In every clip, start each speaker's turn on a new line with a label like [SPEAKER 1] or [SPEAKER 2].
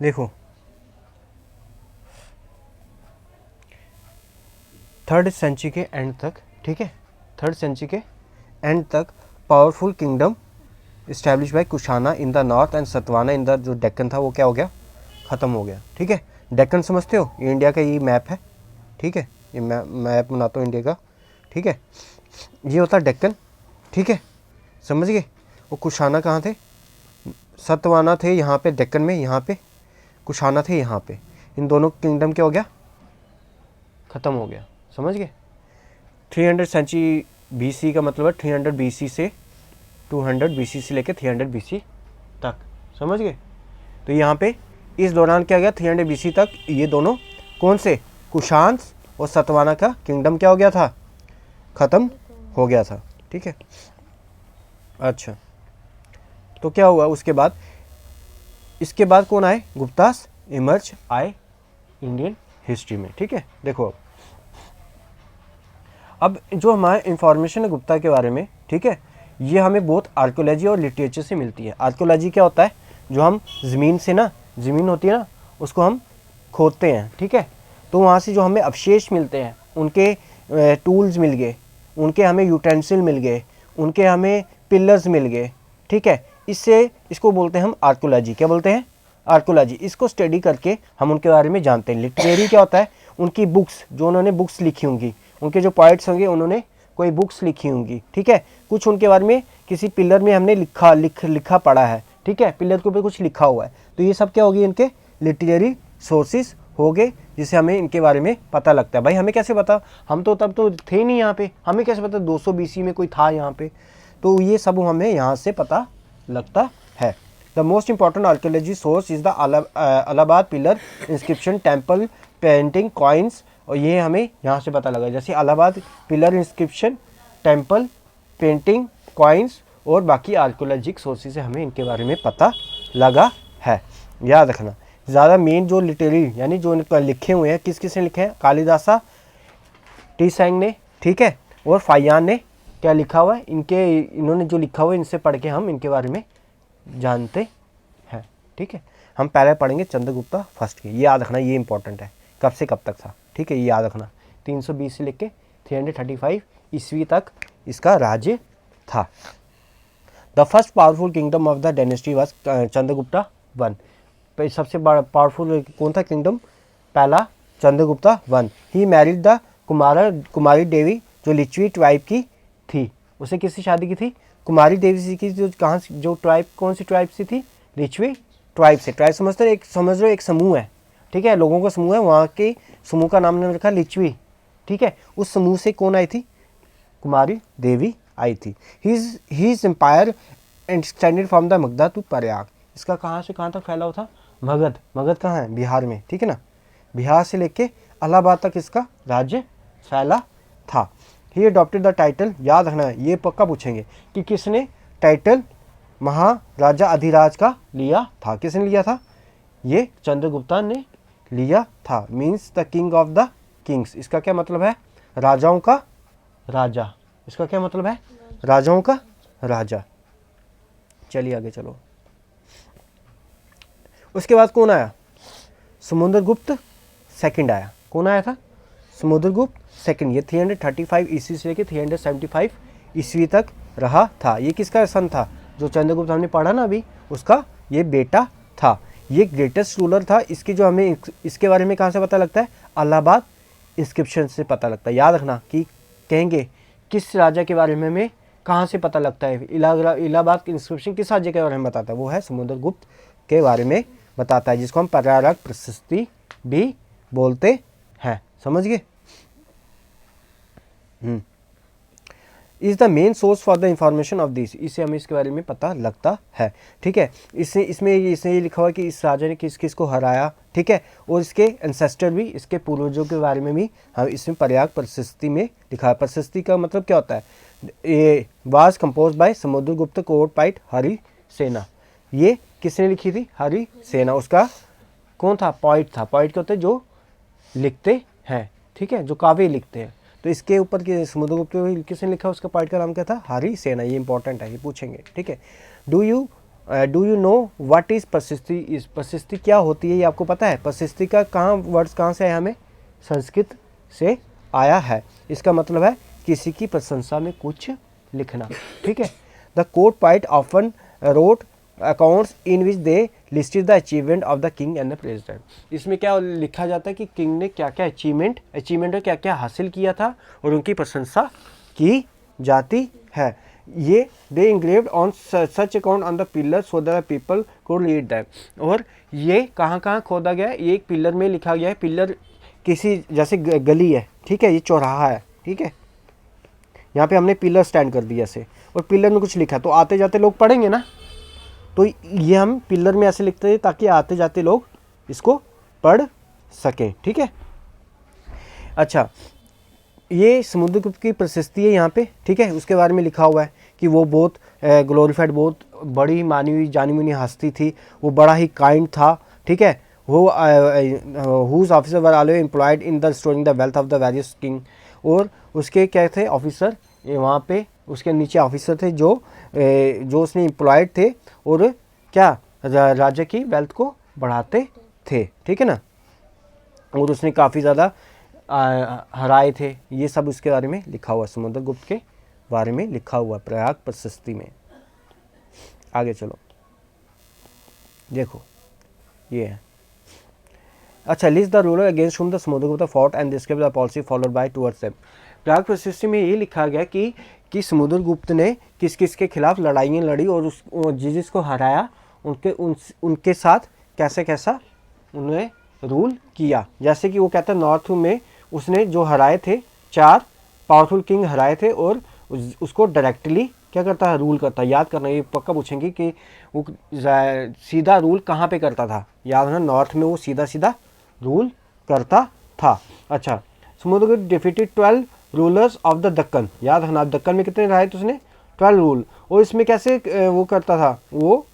[SPEAKER 1] देखो 3rd century के and तक, ठीक है, 3rd सेंचुरी के एंड तक powerful kingdom establish by Kushana in the north and Satavahana in the, जो डेक्कन था वो क्या हो गया, ख़त्म हो गया। ठीक है, डेक्कन समझते हो, ये इंडिया का ये मैप है। ठीक है, ये मैप बनाता हूँ इंडिया का। ठीक है, ये होता है डेक्कन। ठीक है, समझ गए। वो कुशाना कहाँ थे, सतवाना थे यहाँ पे डेक्कन में, यहाँ पे कुशाना थे यहाँ पे। इन दोनों किंगडम क्या हो गया, ख़त्म हो गया। समझ गए। 300 सेंचुरी BC का मतलब है 300 BC से 200 BC से लेके 300 BC तक। समझ गए। तो यहाँ पे इस दौरान क्या गया, 300 BC तक ये दोनों कौन से, कुशान और सतवाना का किंगडम क्या हो गया था, ख़त्म हो गया था। ठीक है, अच्छा तो क्या हुआ उसके बाद, इसके बाद कौन आए, गुप्तास इमर्ज आए इंडियन हिस्ट्री में। ठीक है, देखो अब जो हमारे इंफॉर्मेशन है गुप्ता के बारे में, ठीक है, ये हमें बहुत आर्कोलॉजी और लिटरेचर से मिलती है। आर्कोलॉजी क्या होता है, जो हम ज़मीन से ना, ज़मीन होती है ना, उसको हम खोदते हैं। ठीक है, तो वहाँ से जो हमें अवशेष मिलते हैं, उनके टूल्स मिल गए, उनके हमें यूटेंसिल मिल गए, उनके हमें पिलर्स मिल गए। ठीक है, इससे इसको बोलते हैं हम आर्कोलॉजी। क्या बोलते हैं, आर्कोलॉजी। इसको स्टडी करके हम उनके बारे में जानते हैं। लिटरेरी क्या होता है, उनकी बुक्स, जो उन्होंने बुक्स लिखी होंगी, उनके जो पोइट्स होंगे उन्होंने कोई बुक्स लिखी होंगी। ठीक है, कुछ उनके बारे में किसी पिलर में हमने लिखा पढ़ा है। ठीक है, पिलर के ऊपर कुछ लिखा हुआ है, तो ये सब क्या होगी, इनके लिटरेरी सोर्सेज हो गए, जिससे हमें इनके बारे में पता लगता है। भाई हमें कैसे पता, हम तो तब तो थे नहीं यहाँ पे, हमें कैसे पता 200 BC में कोई था यहाँ पे। तो ये सब हमें यहाँ से पता लगता है। The most important archaeology source is the Allahabad pillar inscription, temple, painting, coins, और ये हमें यहाँ से पता लगा। जैसे Allahabad pillar inscription, temple, painting, coins और बाकी आर्कोलॉजिक सोर्सेज से हमें इनके बारे में पता लगा है। याद रखना, ज़्यादा मेन जो लिटरेरी यानी जो लिखे हुए हैं, किस किस ने लिखे हैं, कालिदासा, टीसैंग ने, ठीक है, और फायान ने क्या लिखा हुआ है, इन्होंने जो लिखा हुआ है, इनसे पढ़ के हम इनके बारे में जानते हैं। ठीक है, हम पहले पढ़ेंगे चंद्रगुप्ता फर्स्ट के, ये याद रखना, ये इंपॉर्टेंट है, कब से कब तक था। ठीक है, ये याद रखना, 320 से लेके 335 ईस्वी तक इसका राज्य था। The first powerful kingdom of the dynasty was Chandragupta one. सबसे बड़ा पावरफुल कौन था किंगडम, पहला Chandragupta one. He married the Kumari Devi, जो लिच्छवी ट्राइब की थी। उसे किससे शादी की थी, कुमारी देवी से की, जो कहाँ, जो ट्राइब, कौन सी ट्राइब से थी, लिच्छवी ट्राइब से। ट्राइब समझते हो, एक समझ रहे हो, एक समूह है। ठीक है, लोगों का समूह है, वहाँ के समूह का नाम रखा लिच्छवी। ठीक है, उस समूह से कौन आई थी, कुमारी देवी आई थी। His empire extended from the Magadha to Prayag. इसका कहाँ से कहाँ तक फैला हुआ था, मगध। मगध कहाँ है, बिहार में। ठीक है ना, बिहार से लेके इलाहाबाद तक इसका राज्य फैला था। ही अडॉप्टेड द टाइटल, याद रखना है, ये पक्का पूछेंगे कि किसने टाइटल महाराजा अधिराज का लिया था। किसने लिया था, ये चंद्रगुप्ता ने लिया था। Means the king of the Kings. इसका क्या मतलब है, राजाओं का राजा। इसका क्या मतलब है, राजाओं का राजा। चलिए आगे चलो। उसके बाद कौन आया, समुद्रगुप्त सेकंड आया। कौन आया था, समुद्रगुप्त सेकंड। ये 335 ईस्वी से लेकर 375 ईस्वी तक रहा था। ये किसका सन था, जो चंद्रगुप्त हमने पढ़ा ना अभी, उसका ये बेटा था। ये ग्रेटेस्ट रूलर था। इसकी जो हमें इसके बारे में कहाँ से पता लगता है, इलाहाबाद इंस्क्रिप्शन से पता लगता है। याद रखना कि कहेंगे किस राजा के बारे में हमें कहाँ से पता लगता है, इलाहाबाद इंस्क्रिप्शन किस राज्य के बारे में बताता है, वो है समुद्रगुप्त के बारे में बताता है, जिसको हम प्रयाग प्रशस्ति भी बोलते हैं। समझ गए। Is the main source for the information of this. इससे हमें इसके बारे में पता लगता है। ठीक है, इसमें ये लिखा हुआ है कि इस राजा ने किस किस को हराया। ठीक है, और इसके एंसेस्टर भी, इसके पूर्वजों के बारे में भी हम इसमें प्रयाग प्रशस्ति में लिखा है। प्रशस्ति का मतलब क्या होता है, ये was compose by Samudragupta court poet Harisena. ये किसने लिखी थी, हरि सेना। उसका कौन था, पॉइट था। पॉइट क्या होते हैं, जो लिखते हैं। ठीक है, जो काव्य लिखते हैं। तो इसके ऊपर के समुद्रगुप्त किसने लिखा, उसका पॉइट का नाम क्या था, हरि सेना। ये इंपॉर्टेंट है, ये पूछेंगे। ठीक है, do you do you know what is प्रशस्ति? इस प्रशस्ति क्या होती है ये आपको पता है? प्रशस्ति का वर्ड्स कहाँ से आया? हमें संस्कृत से आया है। इसका मतलब है किसी की प्रशंसा में कुछ लिखना, ठीक है। The court poet often wrote accounts in which they listed the achievement of the king and the president. इसमें क्या लिखा जाता है कि किंग ने क्या क्या अचीवमेंट क्या क्या हासिल किया था और उनकी प्रशंसा की जाती है। ये they engraved on such account on the pillar so that people could read them. और ये कहाँ कहाँ खोदा गया है? ये एक पिलर में लिखा गया है। पिलर किसी जैसे गली है, ठीक है, ये चौराहा है, ठीक है, यहाँ पे हमने पिलर स्टैंड कर दिया ऐसे और पिलर में कुछ लिखा, तो आते जाते लोग पढ़ेंगे ना, तो ये हम पिलर में ऐसे लिखते हैं ताकि आते जाते लोग इसको पढ़ सकें, ठीक है। अच्छा, ये समुद्रगुप्त की प्रशस्ति है यहाँ पे, ठीक है। उसके बारे में लिखा हुआ है कि वो बहुत ग्लोरीफाइड, बहुत बड़ी मानी हुई जानी मानी हस्ती थी, वो बड़ा ही काइंड था, ठीक है। वो whose officer were always employed in the storing the wealth of the various king. और उसके क्या थे ऑफिसर, वहाँ पे उसके नीचे ऑफिसर थे जो उसने एम्प्लॉयड थे और क्या राज्य की वेल्थ को बढ़ाते थे, ठीक है ना। और उसने काफ़ी ज़्यादा हराए थे, ये सब उसके बारे में लिखा हुआ, समुद्रगुप्त के बारे में लिखा हुआ प्रयाग प्रशस्ति में। आगे चलो, देखो ये है। अच्छा, list the ruler against whom the Samudragupta fought and describe the policy followed by towards them. Prayag प्रशस्ति में ये लिखा गया कि समुद्रगुप्त ने किस किस के खिलाफ लड़ाइयाँ लड़ी और जिसको हराया उनके साथ कैसे कैसा उन्होंने रूल किया। जैसे कि वो कहता है नॉर्थ में उसने जो हराए थे 4 पावरफुल किंग हराए थे और उसको डायरेक्टली क्या करता है, रूल करता है। याद करना, ये पक्का पूछेंगे कि वो सीधा रूल कहाँ पे करता था। याद रखना, नॉर्थ में वो सीधा सीधा रूल करता था। अच्छा, Samudragupta defeated 12 rulers of the Deccan. याद रखना, दक्कन में कितने रहे थे उसने? 12 रूल। और इसमें कैसे वो करता था वो,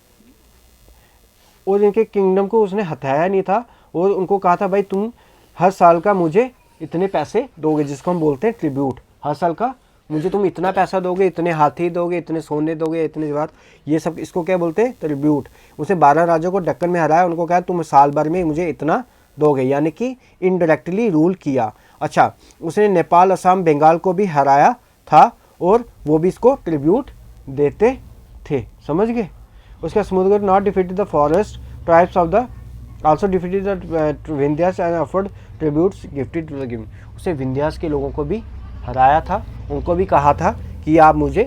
[SPEAKER 1] और इनके किंगडम को उसने हथाया नहीं था और उनको कहा था भाई तुम हर साल का मुझे इतने पैसे दोगे, जिसको हम बोलते हैं ट्रिब्यूट। हर साल का मुझे तुम इतना पैसा दोगे, इतने हाथी दोगे, इतने सोने दोगे, इतने जवाहर, ये सब इसको क्या बोलते हैं? ट्रिब्यूट। उसे 12 राजाओं को दक्कन में हराया, उनको कहा तुम साल भर में मुझे इतना दोगे, यानी कि इनडायरेक्टली रूल किया। अच्छा, उसने नेपाल, असम, बंगाल को भी हराया था और वो भी इसको ट्रिब्यूट देते थे, समझ गए। उसका Samudragupta not defeated the forest tribes of the also defeated the Vindhyas and offered tributes gifted to the king। उसे विंध्यास के लोगों को भी हराया था, उनको भी कहा था कि आप मुझे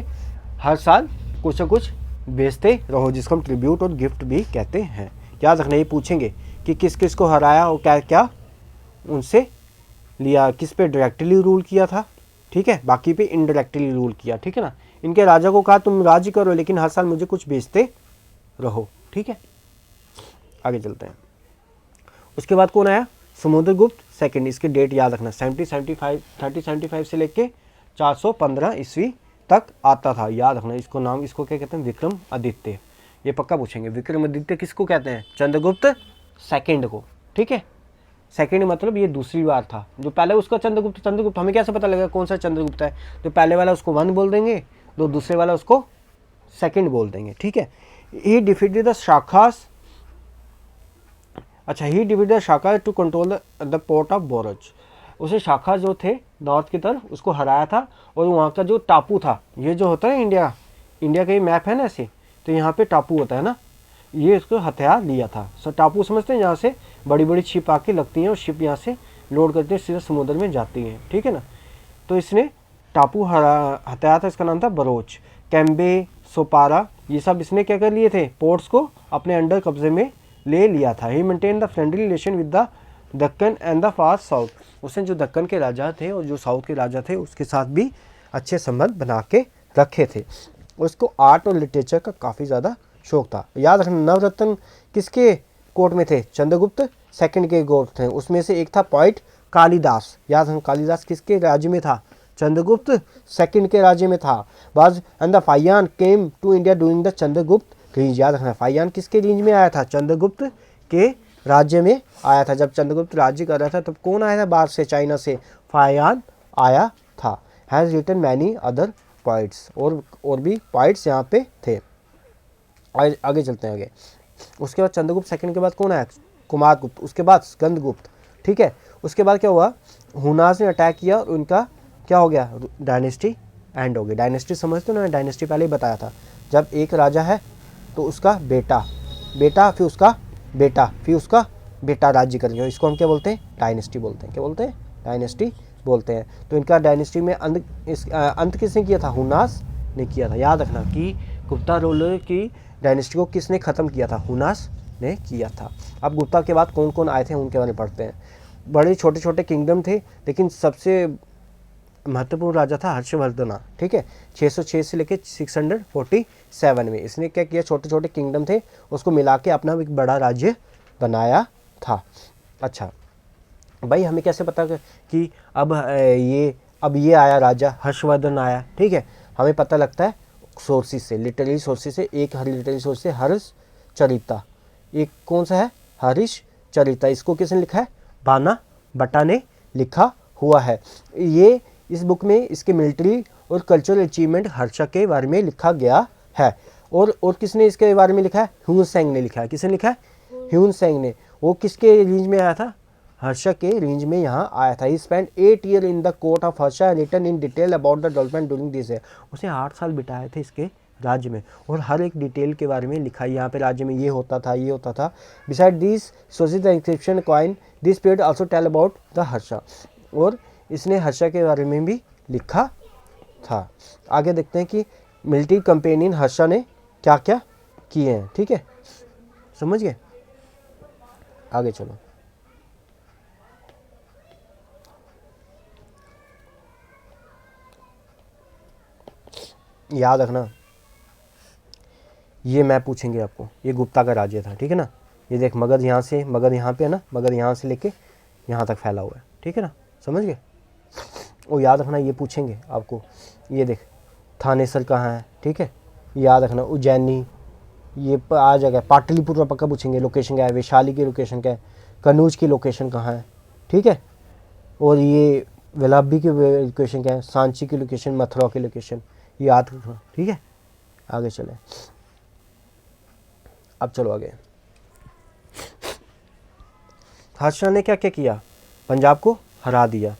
[SPEAKER 1] हर साल कुछ न कुछ बेचते रहो, जिसको हम ट्रिब्यूट और गिफ्ट भी कहते हैं। याद रखना, ये पूछेंगे कि किस किस को हराया और क्या क्या उनसे लिया, किस पे डायरेक्टली रूल किया था, ठीक है, बाकी पे इनडायरेक्टली रूल किया, ठीक है ना। इनके राजा को कहा तुम राज्य करो लेकिन हर साल मुझे कुछ बेचते रहो, ठीक है। आगे चलते हैं। उसके बाद कौन आया? समुद्रगुप्त सेकंड। इसकी डेट याद रखना, 3075 से लेके 415 ईस्वी तक आता था। याद रखना, इसको नाम, इसको क्या कहते हैं? विक्रम आदित्य। ये पक्का पूछेंगे, विक्रम आदित्य किसको कहते हैं? चंद्रगुप्त सेकंड को, ठीक है। सेकंड मतलब ये दूसरी बार था, जो पहले उसका चंद्रगुप्त हमें कैसे पता लगेगा कौन सा चंद्रगुप्त है? जो पहले वाला उसको 1 बोल देंगे, जो दूसरे वाला उसको सेकंड बोल देंगे, ठीक है। He defeated the Shakas. अच्छा, he defeated Shaka to control the port of बोरज। उसे शाखा जो थे नॉर्थ की तरफ उसको हराया था और वहाँ का जो टापू था, ये जो होता है इंडिया का ये मैप है ना ऐसे, तो यहाँ पे टापू होता है ना, ये उसको हथिया लिया था। सो टापू समझते हैं, यहाँ से बड़ी बड़ी शिप आके लगती हैं और शिप यहाँ से लोड करते हैं सीधे समुद्र में जाती हैं, ठीक है ना। तो इसने टापू हथिया था, इसका नाम था बरोच। कैम्बे, सोपारा, ये सब इसने क्या कर लिए थे? पोर्ट्स को अपने अंडर कब्जे में ले लिया था। He maintain the friendly relation with the Deccan and the far south. उसने जो दक्कन के राजा थे और जो साउथ के राजा थे उसके साथ भी अच्छे संबंध बना के रखे थे। उसको आर्ट और लिटरेचर का काफ़ी ज़्यादा शौक था। याद रखना, नवरत्न किसके कोर्ट में थे? चंद्रगुप्त सेकंड के कोर्ट थे। उसमें से एक था पॉइंट कालिदास। याद रखना, कालिदास किसके राज्य में था? चंद्रगुप्त सेकंड के राज्य में था। बाज and the Faxian came to India during the Chandragupta रेंज। याद रखना, फायान किसके रेंज में आया था? चंद्रगुप्त के राज्य में आया था। जब चंद्रगुप्त राज्य कर रहा था तब कौन आया था बाहर से? चाइना से फायान आया था। Has written many other points, और भी पॉइंट्स यहाँ पे थे। आगे चलते हैं आगे। उसके बाद चंद्रगुप्त सेकंड के बाद कौन आया? कुमारगुप्त, उसके बाद स्कंदगुप्त, ठीक है। उसके बाद क्या हुआ? हुनास ने अटैक किया और उनका क्या हो गया? डायनेस्टी एंड हो गई। डायनेस्टी समझते हो ना, डायनेस्टी पहले ही बताया था, जब एक राजा है तो उसका बेटा, फिर उसका बेटा, फिर उसका बेटा राज्य करेंगे, इसको हम क्या बोलते हैं? डायनेस्टी बोलते हैं। क्या बोलते हैं? डायनेस्टी बोलते हैं। तो इनका डायनेस्टी में अंत किसने किया था? हुनास ने किया था। याद रखना कि गुप्ता रूलर की डायनेस्टी को किसने ख़त्म किया था? हुनास ने किया था। अब गुप्ता के बाद कौन कौन आए थे उनके बारे में पढ़ते हैं। बड़े छोटे छोटे किंगडम थे, लेकिन सबसे महत्वपूर्ण राजा था हर्षवर्धना, ठीक है। 606 से लेके 647 में इसने क्या किया? छोटे छोटे किंगडम थे, उसको मिला के अपना एक बड़ा राज्य बनाया था। अच्छा भाई, हमें कैसे पता कि अब ये आया राजा हर्षवर्धन आया, ठीक है। हमें पता लगता है सोर्सेज से, लिटरेरी सोर्सेज से। एक लिटरेरी सोर्स से हर्ष चरिता, एक कौन सा है? हरीश चरिता। इसको किसने लिखा है? बाना भट्टा ने लिखा हुआ है। ये इस बुक में इसके मिलिट्री और कल्चरल अचीवमेंट हर्षा के बारे में लिखा गया है। और किसने इसके बारे में लिखा है? ह्यून सेंग ने लिखा है। किसने लिखा है? ह्यून सेंग ने। वो किसके रेंज में आया था? हर्षा के रेंज में यहाँ आया था। He spend 8 year in the court of Harsha, written in detail about the development during this year. उसने 8 साल बिताए थे इसके राज्य में और हर एक डिटेल के बारे में लिखा है। यहाँ पे राज्य में ये होता था, ये होता था। Beside this sources the inscription coin this period also tell about the Harsha. और इसने हर्षा के बारे में भी लिखा था। आगे देखते हैं कि मिलिट्री कंपेनियन हर्षा ने क्या क्या किए हैं, ठीक है। समझ गए? आगे चलो। याद रखना, ये मैं पूछेंगे आपको। ये गुप्ता का राज्य था, ठीक है ना। ये देख, मगध यहाँ से, मगध यहाँ पे है ना, मगध यहाँ से लेके यहाँ तक फैला हुआ है, ठीक है ना। समझ गए? और याद रखना, ये पूछेंगे आपको। ये देख, थानेसर कहाँ है, ठीक है, याद रखना। उज्जैनी ये आ जाएगा। पाटलिपुत्र पक्का पूछेंगे, लोकेशन क्या है। वैशाली की लोकेशन क्या है। कनौज की लोकेशन कहाँ है, ठीक है। और ये वेलाब्बी की लोकेशन क्या है। सांची की लोकेशन, मथुरा की लोकेशन, याद रखना, ठीक है। आगे चले। अब चलो आगे। हर्षा ने क्या क्या किया? पंजाब को हरा दिया,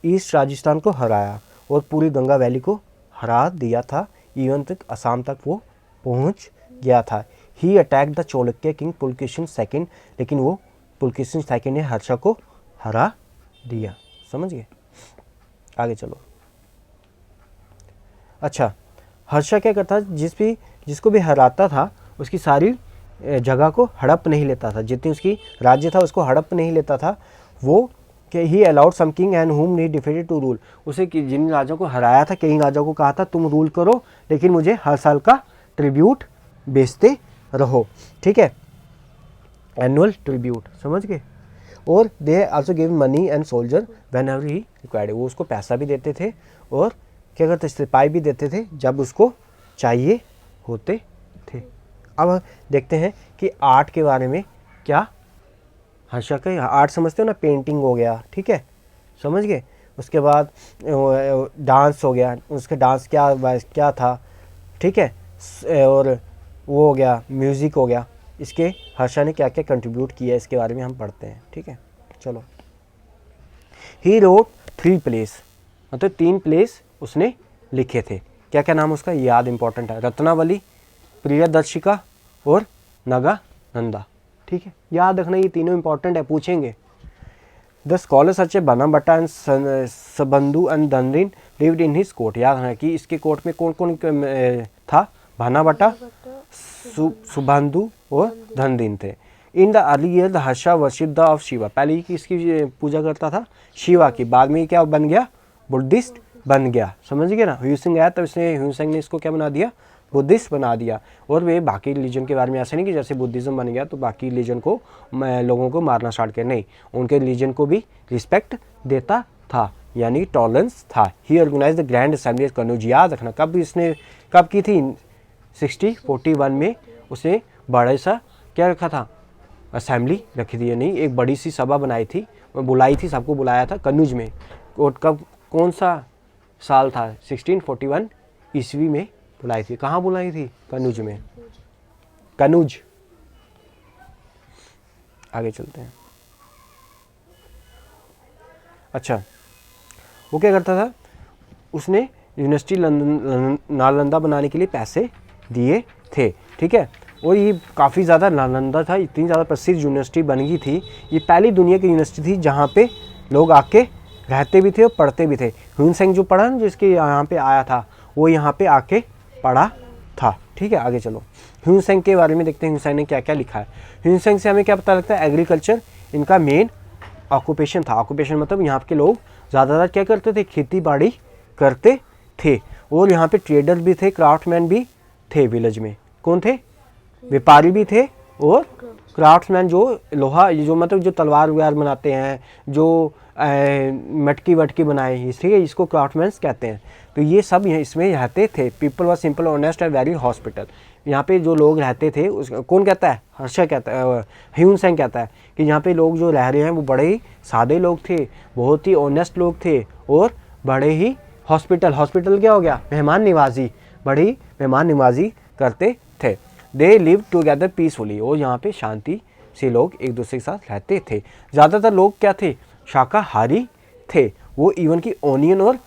[SPEAKER 1] ईस्ट राजस्थान को हराया और पूरी गंगा वैली को हरा दिया था। इवन तक असम तक वो पहुंच गया था। He attack the Chalukya king Pulakeshin second, लेकिन वो पुलकेशिन सेकंड ने हर्षा को हरा दिया। समझ गए? आगे चलो। अच्छा, हर्षा क्या करता? जिसको भी हराता था उसकी सारी जगह को हड़प नहीं लेता था, जितनी उसकी राज्य था उसको हड़प नहीं लेता था वो। कि he allowed some king and whom he defeated to rule. उसे जिन राजाओं को हराया था, कई राजाओं को कहा था तुम रूल करो, लेकिन मुझे हर साल का ट्रिब्यूट बेचते रहो, ठीक है, एनुअल ट्रिब्यूट। समझ गए? और they also give money and soldier when ever he required. वो उसको पैसा भी देते थे और क्या करते, सिपाही भी देते थे जब उसको चाहिए होते थे। अब देखते हैं कि आर्ट के बारे में क्या हर्षा का। आर्ट समझते हो ना, पेंटिंग हो गया, ठीक है, समझ गए। उसके बाद डांस हो गया, उसका डांस क्या था, ठीक है। और वो हो गया, म्यूज़िक हो गया। इसके हर्षा ने क्या क्या कंट्रीब्यूट किया इसके बारे में हम पढ़ते हैं, ठीक है। चलो। ही रोट 3 प्लेस, मतलब 3 प्लेस उसने लिखे थे। क्या क्या नाम उसका याद इंपॉर्टेंट है? रत्नावली, प्रियदर्शिका और नगानंदा, ठीक है। याद रखना, ये तीनों इंपॉर्टेंट है, पूछेंगे। The scholar such Bana Bhatta and Subandhu and धनरिन लिव्ड इन हिज कोर्ट। याद रखना कि इसके कोर्ट में कौन कौन था? बाना भट्टा, सुबंधु और धनरिन थे। In the early year the Harsha worship the of Shiva. पहले ही किसकी पूजा करता था? शिवा की। बाद में क्या बन गया? बुद्धिस्ट बन गया। समझ गए ना? ह्यू सिंह आया तो ह्यू सिंह ने इसको क्या बना दिया? बुद्धिस्ट बना दिया। और वे बाकी रिलीजन के बारे में ऐसा नहीं कि जैसे बुद्धिज़्म बन गया तो बाकी रिलीजन को लोगों को मारना स्टार्ट किया, नहीं, उनके रिलीजन को भी रिस्पेक्ट देता था, यानी टॉलरेंस था। He organize the grand assembly Kannauj. याद रखना, कब की थी? 6041 में उसने बड़ा सा क्या रखा था? असेंबली रखी थी, यानी एक बड़ी सी सभा बनाई थी, बुलाई थी, सबको बुलाया था कनौज में। और कब, कौन सा साल था? 1641 ईस्वी में बुलाई थी। कहाँ बुलाई थी? कनौज में। कनूज। आगे चलते हैं। अच्छा, वो क्या करता था, उसने यूनिवर्सिटी नालंदा बनाने के लिए पैसे दिए थे, ठीक है। और ये काफ़ी ज़्यादा, नालंदा था इतनी ज़्यादा प्रसिद्ध यूनिवर्सिटी बन गई थी, ये पहली दुनिया की यूनिवर्सिटी थी जहाँ पे लोग आके रहते भी थे और पढ़ते भी थे। ह्यून सेंग जो पढ़ा ना, जिसके यहाँ पे आया था, वो यहाँ पे आके पढ़ा था, ठीक है। आगे चलो, ह्यून सेंग के बारे में देखते हैं, ह्यून सेंग ने क्या क्या लिखा है। ह्यून सेंग से हमें क्या पता लगता है, एग्रीकल्चर इनका मेन ऑक्यूपेशन था। ऑक्यूपेशन मतलब यहाँ के लोग ज़्यादातर क्या करते थे, खेती बाड़ी करते थे। और यहाँ पे ट्रेडर भी थे, क्राफ्टमैन भी थे विलेज में। कौन थे, व्यापारी भी थे और क्राफ्ट्समैन, जो लोहा, जो मतलब जो तलवार वगैरह बनाते हैं, जो मटकी वटकी बनाए, ठीक है, इसको क्राफ्टमैन कहते हैं। तो ये सब इसमें रहते थे। People was simple honest and very hospital. यहाँ पे जो लोग रहते थे, उस कौन कहता है, हर्षा कहता है, ह्यून सेंग कहता है कि यहाँ पे लोग जो रह रहे हैं वो बड़े ही सादे लोग थे, बहुत ही ऑनेस्ट लोग थे और बड़े ही हॉस्पिटल क्या हो गया, मेहमान निवाजी, बड़े ही मेहमान निवाजी करते थे। दे लिव टुगेदर पीसफुली, और यहाँ पे शांति से लोग एक दूसरे के साथ रहते थे। ज़्यादातर लोग क्या थे, शाकाहारी थे। वो इवन की ओनियन और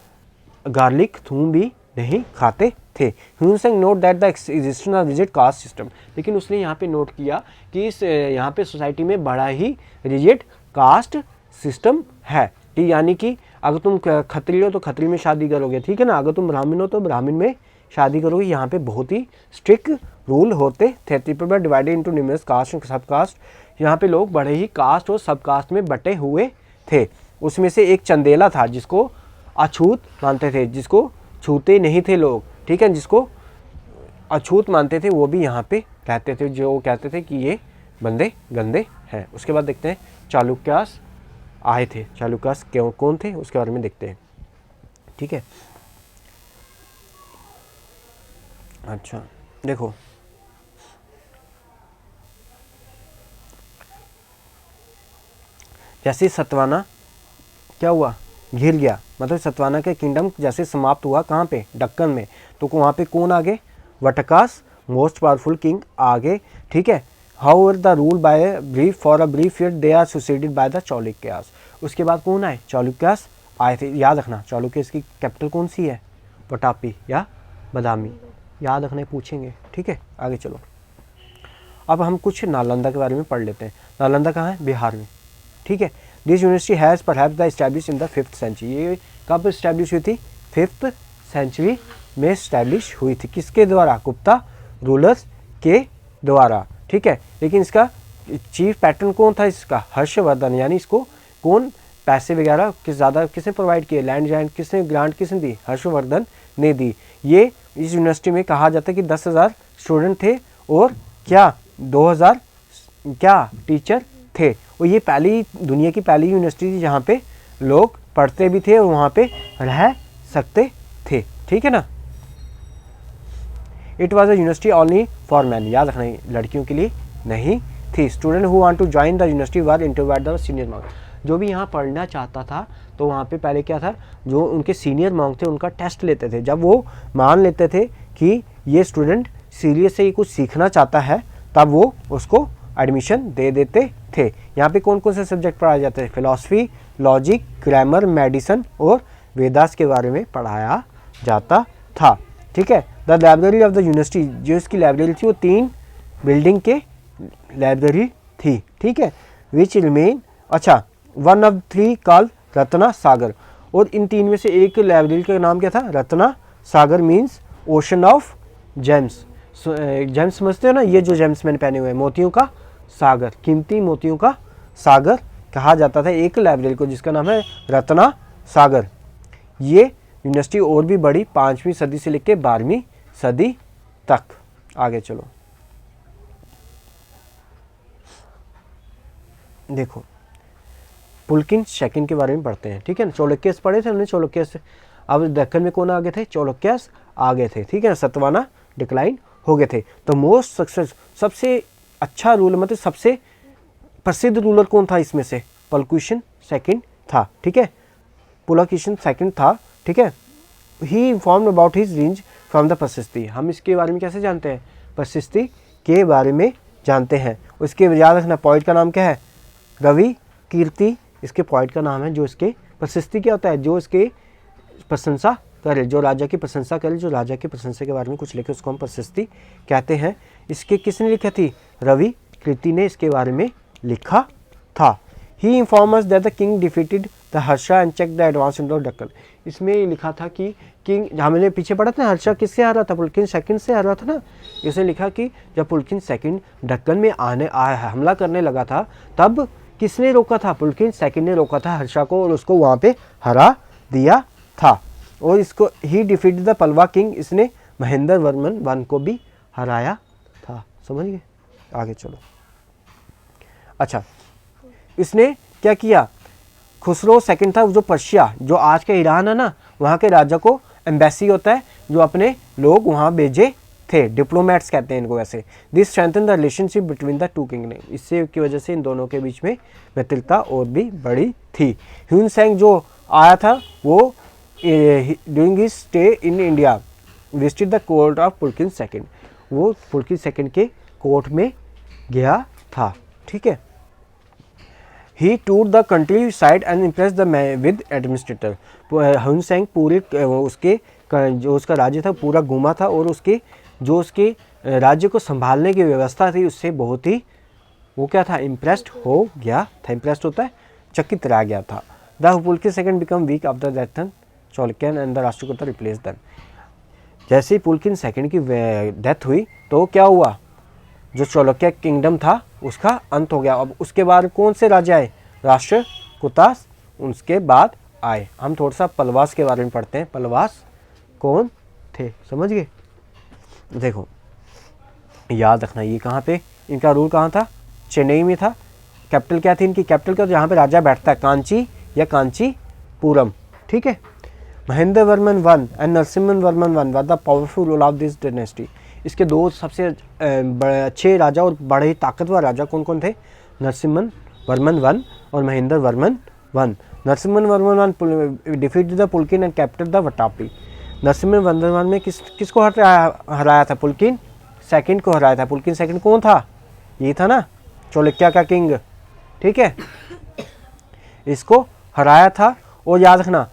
[SPEAKER 1] गार्लिक, थूम भी नहीं खाते थे। Hiuen Tsang note that the existence of rigid caste system, लेकिन उसने यहाँ पे नोट किया कि इस यहाँ पे सोसाइटी में बड़ा ही रिजिड कास्ट सिस्टम है, कि यानी कि अगर तुम खत्री हो तो खत्री में शादी करोगे, ठीक है ना, अगर तुम ब्राह्मण हो तो ब्राह्मण में शादी करोगे। यहाँ पे बहुत ही स्ट्रिक्ट रूल होते थे। People were divided into numerous caste and sub caste. यहाँ पे लोग बड़े ही कास्ट और सब कास्ट में बटे हुए थे। उसमें से एक चंदेला था जिसको अछूत मानते थे, जिसको छूते नहीं थे लोग, ठीक है, जिसको अछूत मानते थे, वो भी यहाँ पे रहते थे, जो कहते थे कि ये बंदे गंदे हैं। उसके बाद देखते हैं चालुक्यास आए थे। चालुक्यास क्यों, कौन थे, उसके बारे में देखते हैं, ठीक है। अच्छा देखो, जैसे सतवाना क्या हुआ, घिर गया, मतलब सतवाना का किंगडम जैसे समाप्त हुआ, कहाँ पे, दक्कन में, तो वहाँ पे कौन आगे, वटकास मोस्ट पावरफुल किंग आगे, ठीक है। However the rule by brief for a brief year they are succeeded by the Chalukyas. उसके बाद कौन आए, चालुक्यास आए थे। याद रखना चालुक्यास की कैपिटल कौन सी है, वटापी या बदामी, याद रखने पूछेंगे, ठीक है। आगे चलो, अब हम कुछ नालंदा के बारे में पढ़ लेते हैं। नालंदा कहाँ है, बिहार में, ठीक है। This university has perhaps the establish in the 5th century. ये कब इस्टेब्लिश हुई थी, 5th सेंचुरी में इस्टेब्लिश हुई थी। किसके द्वारा, गुप्ता रूलर्स के द्वारा, ठीक है। लेकिन इसका चीफ पैटर्न कौन था, इसका हर्षवर्धन, यानी इसको कौन पैसे वगैरह किसने प्रोवाइड किए, लैंड किसने, ग्रांट किसने दी, हर्षवर्धन ने दी। ये इस यूनिवर्सिटी में कहा जाता है कि 10,000 स्टूडेंट थे और क्या 2,000 क्या टीचर थे। और ये पहली दुनिया की पहली यूनिवर्सिटी थी जहाँ पे लोग पढ़ते भी थे और वहाँ पे रह सकते थे, ठीक है ना। It was a university only for man, याद रखना, लड़कियों के लिए नहीं थी। Student who want to join the university were interviewed the senior monk. जो भी यहाँ पढ़ना चाहता था तो वहाँ पे पहले क्या था, जो उनके सीनियर मॉन्क थे उनका टेस्ट लेते थे। जब वो मान लेते थे कि ये स्टूडेंट सीरियस से ही कुछ सीखना चाहता है, तब वो उसको एडमिशन दे देते थे। यहाँ पे कौन कौन से सब्जेक्ट पढ़ाए जाते थे, फिलॉसफी, लॉजिक, ग्रामर, मेडिसिन और वेदास के बारे में पढ़ाया जाता था, ठीक है। The library of the university, जो इसकी लाइब्रेरी थी वो 3 बिल्डिंग के लाइब्रेरी थी, ठीक है, विच रिमेन, अच्छा, 1 ऑफ 3 कॉल्ड रत्ना सागर। और इन 3 में से एक लाइब्रेरी का नाम क्या था, Ratna Sagar, means ocean of gems. Gems समझते हो ना, ये जो जेम्स मैंने पहने हुए हैं, मोतियों का सागर, कीमती मोतियों का सागर कहा जाता था एक लाइब्रेरी को, जिसका नाम है रत्ना सागर। ये यूनिवर्सिटी और भी बड़ी 5वीं सदी से लेकर 12वीं सदी तक। आगे चलो, देखो पुलकिन सेकंड के बारे में पढ़ते हैं, ठीक है ना। चालुक्यस पढ़े थे हमने, चालुक्यस। अब दक्कन में कौन आगे थे, चालुक्यस आगे थे, ठीक है ना। सतवाना डिक्लाइन हो गए थे। तो मोस्ट सक्सेस, सबसे अच्छा रूलर, मतलब सबसे प्रसिद्ध रूलर कौन था इसमें से, पुलकेशिन सेकंड था, ठीक है, पुलकेशिन सेकंड था, ठीक है। He informed about his range from the prashasti. हम इसके बारे में कैसे जानते हैं, प्रशस्ति के बारे में जानते हैं। उसके याद रखना पोइट का नाम क्या है, रवि कीर्ति इसके पोइट का नाम है। जो इसके प्रशस्ति क्या होता है, जो इसके प्रशंसा करे, जो राजा की प्रशंसा करे, जो राजा की प्रशंसा के बारे में कुछ लिखे उसको हम प्रशस्ति कहते हैं। इसके किसने लिखी थी, रवि कीर्ति ने इसके बारे में लिखा था। He inform us that the king defeated the Harsha and check the advance into Deccan. इसमें ये लिखा था कि किंग, हमने पीछे पढ़ा था हर्षा किससे हारा था, पुलकिन सेकंड से हारा था ना। इसने लिखा कि जब पुलकिन सेकंड डक्कन में हमला करने लगा था तब किसने रोका था, पुलकिन सेकंड ने रोका था हर्षा को और उसको वहाँ पे हरा दिया था। और इसको ही डिफीटेड द पलवा किंग, इसने महेंद्र वर्मन वन को भी हराया था। समझ गए, आगे चलो। अच्छा, इसने क्या किया, खुसरो सेकंड था जो पर्शिया, जो आज का ईरान है ना, वहाँ के राजा को एम्बेसी होता है जो अपने लोग वहाँ भेजे थे, डिप्लोमेट्स कहते हैं इनको वैसे। This strengthen the relationship between the two kingdom, इससे की वजह से इन दोनों के बीच में मित्रता और भी बड़ी थी। ह्यून सेंग जो आया था वो during his stay in India visited the court of Pulakeshin second, वो पुलकिन सेकंड के कोर्ट में गया था। ठीक है, he tour the countryside and impress the with administrator. Hiuen Tsang पूरे उसके जो उसका राज्य था पूरा घूमा था और उसके जो उसके राज्य को संभालने की व्यवस्था थी उससे बहुत ही वो क्या था, इम्प्रेस्ड हो गया था। इम्प्रेस्ड होता है चकित रह गया था। The Pulakeshin second become weak after death Chalukyan and the Rashtrakuta replace them. जैसे ही पुलकिन सेकंड की डेथ हुई तो क्या हुआ, जो चालुक्य किंगडम था उसका अंत हो गया। अब उसके बाद कौन से राजा आए, राष्ट्रकूटास उसके बाद आए। हम थोड़ा सा पलवास के बारे में पढ़ते हैं, पलवास कौन थे, समझ गए। देखो याद रखना, ये कहाँ पे इनका रूल कहाँ था, चेन्नई में था। कैपिटल क्या थी इनकी, कैपिटल का जहाँ पे राजा बैठता है, कांची या कांचीपुरम। ठीक है, Mahendra Varman one and Narasimhan Varman one were the powerful rule of this dynasty. इसके दो सबसे बड़े अच्छे राजा और बड़े ही ताकतवर राजा कौन कौन थे, नरसिम्हन वर्मन वन और Mahendra Varman one. Narasimhan Varman one defeated the Pulakeshin and captured the Vatapi. Narasimhan Varman one में किसको हराया था, पुलकिन सेकंड को हराया था। पुलकिन सेकंड कौन था, ये था ना चालुक्य का किंग। ठीक है, इसको हराया था। और याद रखना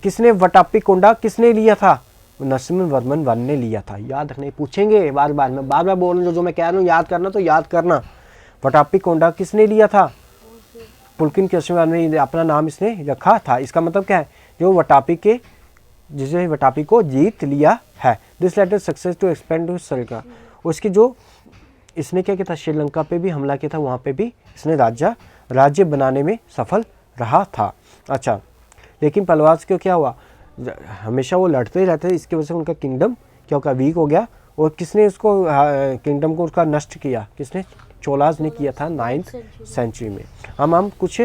[SPEAKER 1] किसने वटापी कोंडा किसने लिया था, नरसिम्हन वर्मन वन ने लिया था। याद रखना, पूछेंगे बार बार, मैं बार बार बोल रहा हूँ, जो मैं कह रहा हूँ याद करना तो याद करना। वटापी कोंडा किसने लिया था, पुलकिन केशव ने अपना नाम इसने रखा था। इसका मतलब क्या है, जो वटापी के जिसे वटापी को जीत लिया है। This later success to expand to Sri Lanka. उसकी जो इसने क्या किया था, श्रीलंका पे भी हमला किया था, वहाँ पे भी इसने राज्य बनाने में सफल रहा था। अच्छा, लेकिन पलवास को क्या हुआ, हमेशा वो लड़ते ही रहते थे, इसकी वजह से उनका किंगडम क्या होगा, वीक हो गया। और किसने उसको किंगडम को उसका नष्ट किया, किसने, चोलाज ने किया था 9th सेंचुरी में। हम कुछ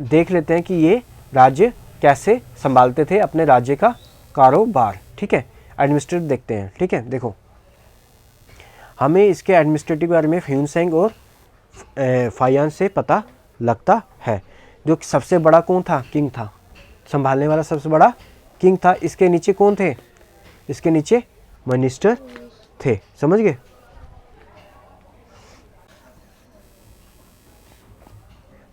[SPEAKER 1] देख लेते हैं कि ये राज्य कैसे संभालते थे अपने राज्य का कारोबार। ठीक है, एडमिनिस्ट्रेटिव देखते हैं। ठीक है, देखो हमें इसके एडमिनिस्ट्रेटिव बारे में ह्यून सेंग और फायान से पता लगता है। जो सबसे बड़ा कौन था, किंग था, संभालने वाला सबसे बड़ा किंग था। इसके नीचे कौन थे, इसके नीचे मिनिस्टर थे। समझ गए।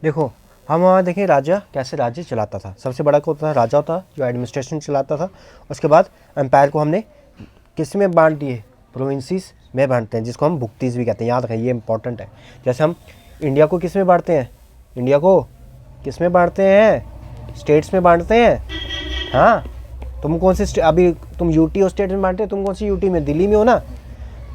[SPEAKER 1] देखो हम वहाँ देखें राजा कैसे राज्य चलाता था। सबसे बड़ा कौन था, राजा होता जो एडमिनिस्ट्रेशन चलाता था। उसके बाद एम्पायर को हमने किस में बांट दिए, प्रोविंसेस में बांटते हैं, जिसको हम भुक्तीज भी कहते हैं। याद रखें, ये इंपॉर्टेंट है। जैसे हम इंडिया को किस में बांटते हैं, इंडिया को किस में बांटते हैं, स्टेट्स में बांटते हैं। हाँ, तुम कौन सी अभी तुम यूटी और स्टेट में बांटते हैं, तुम कौन सी यूटी में, दिल्ली में हो ना।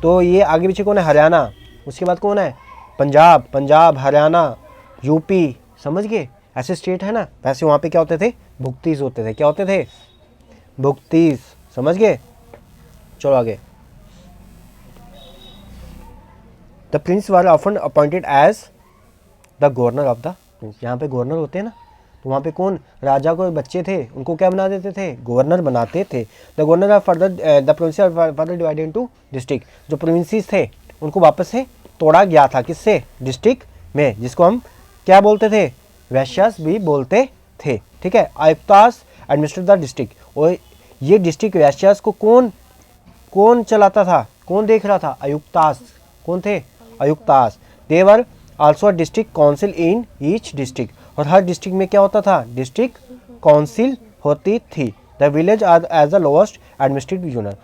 [SPEAKER 1] तो ये आगे पीछे कौन है, हरियाणा। उसके बाद कौन है, पंजाब, हरियाणा, यूपी। समझ गए, ऐसे स्टेट है ना। वैसे वहाँ पे क्या होते थे, भुक्तीज होते थे। क्या होते थे, भुक्तीज। समझ गए, चलो आगे। The prince were often appointed as the governor of the prince. यहाँ पे गवर्नर होते हैं ना, तो वहाँ पे कौन, राजा को बच्चे थे उनको क्या बना देते थे, गवर्नर बनाते थे। The governor are further the province are further divided into district. जो प्रोविंसेस थे उनको वापस से तोड़ा गया था, किससे, डिस्ट्रिक्ट में, जिसको हम क्या बोलते थे, वैश्यास भी बोलते थे। ठीक है, आयुक्तास एडमिनिस्ट्रेट द डिस्ट्रिक्ट। और ये डिस्ट्रिक्ट वैश्यास को कौन चलाता था, कौन देख रहा था, आयुक्तास। कौन थे? Ayuktas. They were also district council in each district, और हर डिस्ट्रिक्ट में क्या होता था? डिस्ट्रिक्ट काउंसिल होती थी। The village are as the lowest administrative unit,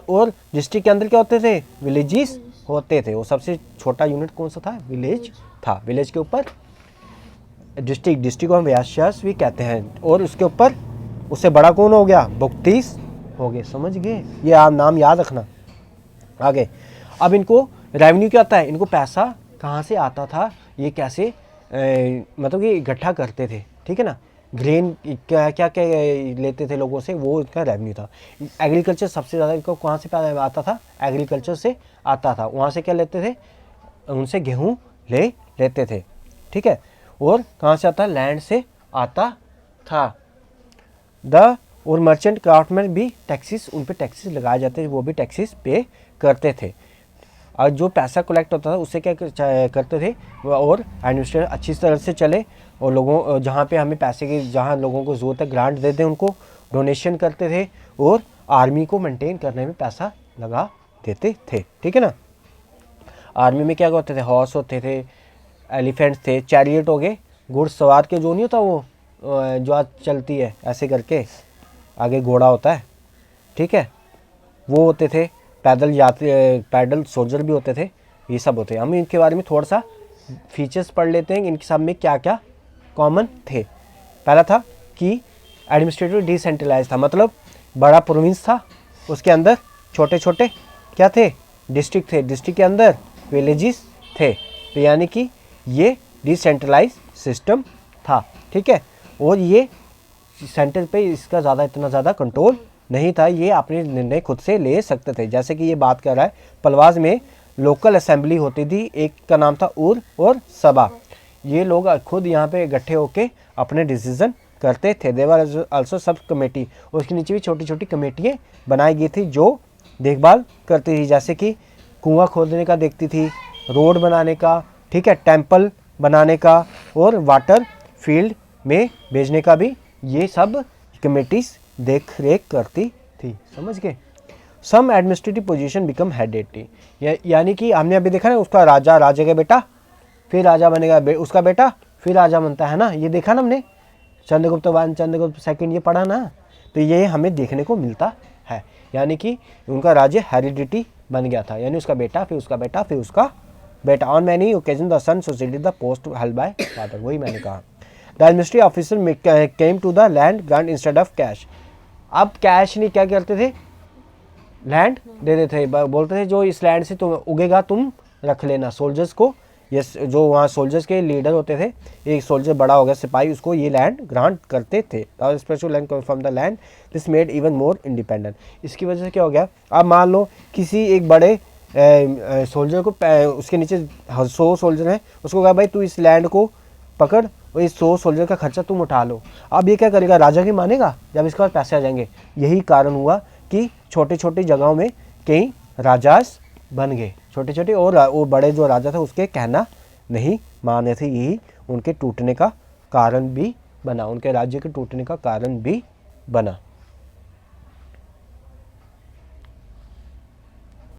[SPEAKER 1] और डिस्ट्रिक्ट के अंदर क्या होते थे? विलेजेस होते थे। और सबसे छोटा यूनिट कौन सा था? विलेज था। विलेज के ऊपर डिस्ट्रिक्ट, डिस्ट्रिक्ट और व्यास्यास भी कहते हैं, और उसके ऊपर उससे बड़ा कौन हो गया? भुक्तीस हो गए। समझ गए? ये आप नाम याद रखना आगे। अब इनको रेवेन्यू क्या आता है? इनको पैसा कहाँ से आता था, ये कैसे मतलब कि इकट्ठा करते थे, ठीक है ना। ग्रेन क्या क्या क्या लेते थे लोगों से, वो इनका रेवेन्यू था। एग्रीकल्चर सबसे ज़्यादा इनको कहाँ से आता था? एग्रीकल्चर से आता था। वहाँ से क्या लेते थे? उनसे गेहूँ ले लेते थे, ठीक है। और कहाँ से आता? लैंड से आता था। और मर्चेंट क्राफ्टमैन भी टैक्सेस, उन पे टैक्सेस लगाए जाते थे, वो भी टैक्सेस पे करते थे। और जो पैसा कलेक्ट होता था उससे क्या करते थे? और एडमिनिस्ट्रेशन अच्छी तरह से चले, और लोगों जहाँ पे हमें पैसे की, जहाँ लोगों को ज़रूरत है ग्रांट देते उनको डोनेशन करते थे, और आर्मी को मेंटेन करने में पैसा लगा देते थे, ठीक है ना। आर्मी में क्या होते थे? हॉर्स होते थे, एलिफेंट्स थे, चैरियट हो गए, घुड़सवार के जो नहीं होता वो जो आज चलती है ऐसे करके, आगे घोड़ा होता है, ठीक है, वो होते थे। पैदल यात्री, पैदल सोल्जर भी होते थे, ये सब होते हैं। हम इनके बारे में थोड़ा सा फीचर्स पढ़ लेते हैं, इनके सब में क्या क्या कॉमन थे। पहला था कि एडमिनिस्ट्रेटिव डिसेंट्रलाइज था, मतलब बड़ा प्रोविंस था, उसके अंदर छोटे छोटे क्या थे? डिस्ट्रिक्ट थे, डिस्ट्रिक्ट के अंदर विलेजेस थे। तो यानी कि ये डिसेंट्रलाइज सिस्टम था, ठीक है। और ये सेंटर पे इसका इतना ज़्यादा कंट्रोल नहीं था, ये अपने निर्णय खुद से ले सकते थे। जैसे कि ये बात कर रहा है, पलवाज में लोकल असेंबली होती थी, एक का नाम था उर और सभा। ये लोग खुद यहाँ पे इकट्ठे होके अपने डिसीजन करते थे। देवर आल्सो सब कमेटी, उसके नीचे भी छोटी छोटी कमेटियाँ बनाई गई थी जो देखभाल करती थी, जैसे कि कुआं खोदने का देखती थी, रोड बनाने का, ठीक है, टेम्पल बनाने का, और वाटर फील्ड में भेजने का भी ये सब कमेटीज देख रेख करती थी। समझ गए? सम एडमिनिस्ट्रेटिव पोजीशन बिकम हेरिडिटी, यानी कि हमने अभी देखा ना, उसका राजा, राजा का बेटा फिर राजा बनेगा, उसका बेटा फिर राजा बनता है ना, ये देखा ना हमने, चंद्रगुप्त वन, चंद्रगुप्त सेकंड, ये पढ़ा ना। तो ये हमें देखने को मिलता है, यानी कि उनका राज्य हेरिडिटी बन गया था, यानी उसका बेटा फिर उसका बेटा फिर उसका बेटा। On many occasion the son succeeded the post held by father, वही मैंने कहा। The administrative officer came to the land grant instead of cash. अब कैश नहीं, क्या करते थे? लैंड दे देते थे, बोलते थे जो इस लैंड से तुम उगेगा तुम रख लेना। सोल्जर्स को, ये जो वहाँ सोल्जर्स के लीडर होते थे, एक सोल्जर बड़ा हो गया सिपाही, उसको ये लैंड ग्रांट करते थे। Special land from the land this made even more independent. इसकी वजह से क्या हो गया? अब मान लो किसी एक बड़े सोल्जर को, उसके नीचे 100 सोल्जर हैं, उसको कहा भाई तू इस लैंड को पकड़ और इस 100 सोल्जर का खर्चा तुम उठा लो। अब ये क्या करेगा? राजा की मानेगा जब इसके पास पैसे आ जाएंगे। यही कारण हुआ कि छोटी छोटी जगहों में कई राजास बन गए, छोटे छोटे, और वो बड़े जो राजा था उसके कहना नहीं माने थे। यही उनके टूटने का कारण भी बना, उनके राज्य के टूटने का कारण भी बना।